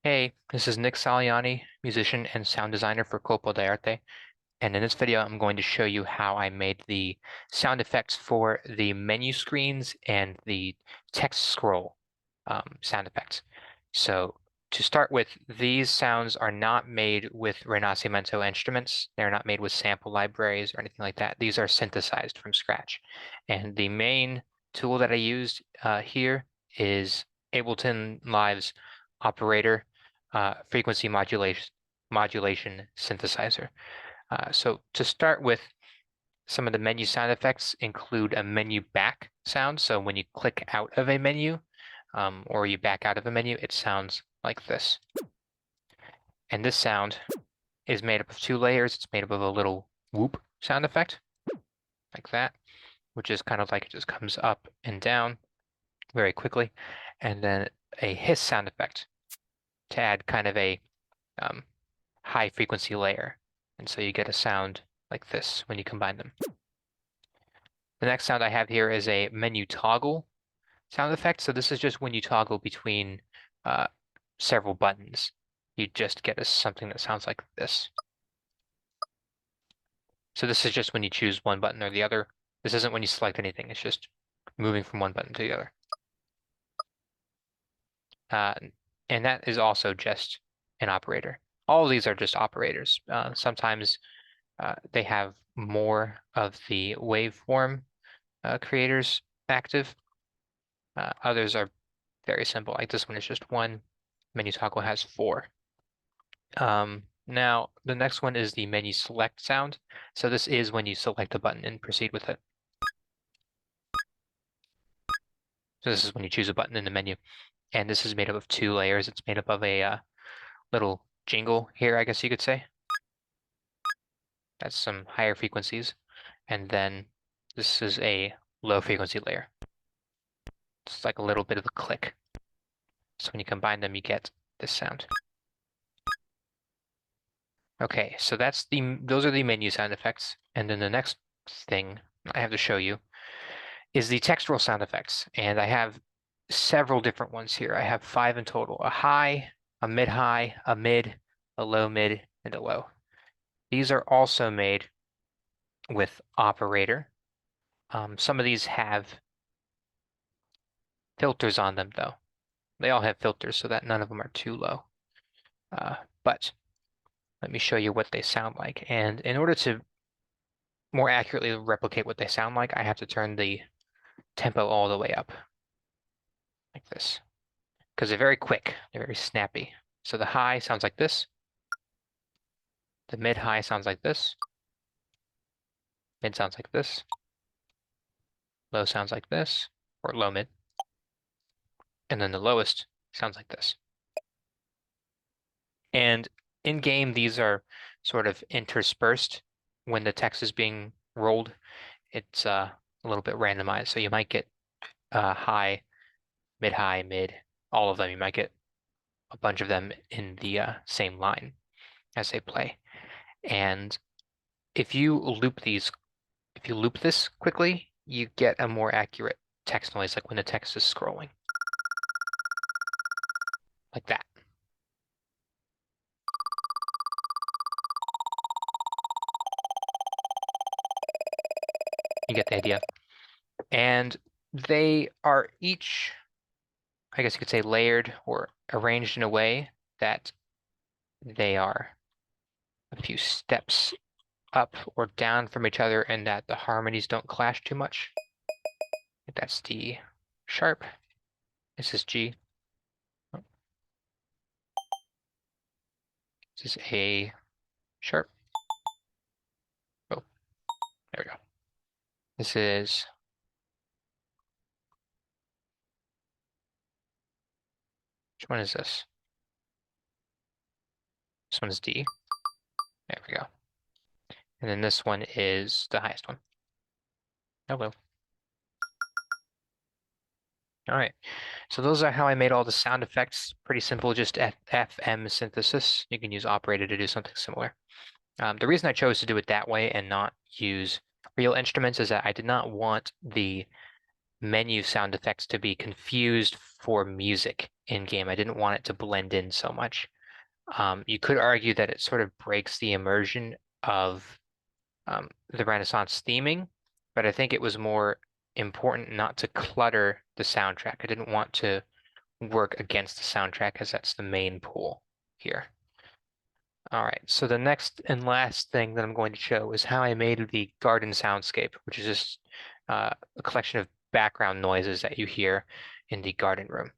Hey, this is Nick Saliani, musician and sound designer for Culpo, and in this video I'm going to show you how I made the sound effects for the menu screens and the text scroll sound effects. So to start with, these sounds are not made with Renacimento instruments. They're not made with sample libraries or anything like that. These are synthesized from scratch. And the main tool that I used here is Ableton Live's operator frequency modulation synthesizer. So to start with, some of the menu sound effects include a menu back sound. So when you click out of a menu or you back out of a menu, it sounds like this. And this sound is made up of two layers. It's made up of a little whoop sound effect, like that, which is kind of like it just comes up and down very quickly. And then a hiss sound effect to add kind of a high frequency layer. And so you get a sound like this when you combine them. The next sound I have here is a menu toggle sound effect. So this is just when you toggle between several buttons. You just get something that sounds like this. So this is just when you choose one button or the other. This isn't when you select anything. It's just moving from one button to the other. And that is also just an operator. All of these are just operators. Sometimes they have more of the waveform creators active. Others are very simple, like this one is just one. Menu toggle has four. Now, the next one is the menu select sound. So this is when you select a button and proceed with it. So this is when you choose a button in the menu. And this is made up of two layers. It's made up of a little jingle here, I guess you could say. That's some higher frequencies. And then this is a low frequency layer. It's like a little bit of a click. So when you combine them, you get this sound. Okay, so those are the menu sound effects. And then the next thing I have to show you is the textural sound effects. And I have several different ones here. I have 5 in total: a high, a mid-high, a mid, a low mid, and a low. These are also made with operator. Some of these have filters on them, though. They all have filters so that none of them are too low. But let me show you what they sound like. And in order to more accurately replicate what they sound like, I have to turn the tempo all the way up, like this. Because they're very quick, they're very snappy. So the high sounds like this. The mid-high sounds like this. Mid sounds like this. Low sounds like this, or low-mid. And then the lowest sounds like this. And in-game, these are sort of interspersed when the text is being rolled. It's a little bit randomized. So you might get high, mid, all of them. You might get a bunch of them in the same line as they play. And if you loop this quickly, you get a more accurate text noise, like when the text is scrolling. Like that. You get the idea. And they are each, I guess you could say, layered or arranged in a way that they are a few steps up or down from each other and that the harmonies don't clash too much. That's D sharp. This is G. This is A sharp. Oh, there we go. This is which one is this? This one is D. There we go. And then this one is the highest one. Oh well. All right. So those are how I made all the sound effects. Pretty simple, just FM synthesis. You can use operator to do something similar. The reason I chose to do it that way and not use real instruments is that I did not want the menu sound effects to be confused for music in-game. I didn't want it to blend in so much. You could argue that it sort of breaks the immersion of the Renaissance theming, but I think it was more important not to clutter the soundtrack. I didn't want to work against the soundtrack as that's the main pull here. All right, so the next and last thing that I'm going to show is how I made the garden soundscape, which is just a collection of background noises that you hear in the garden room.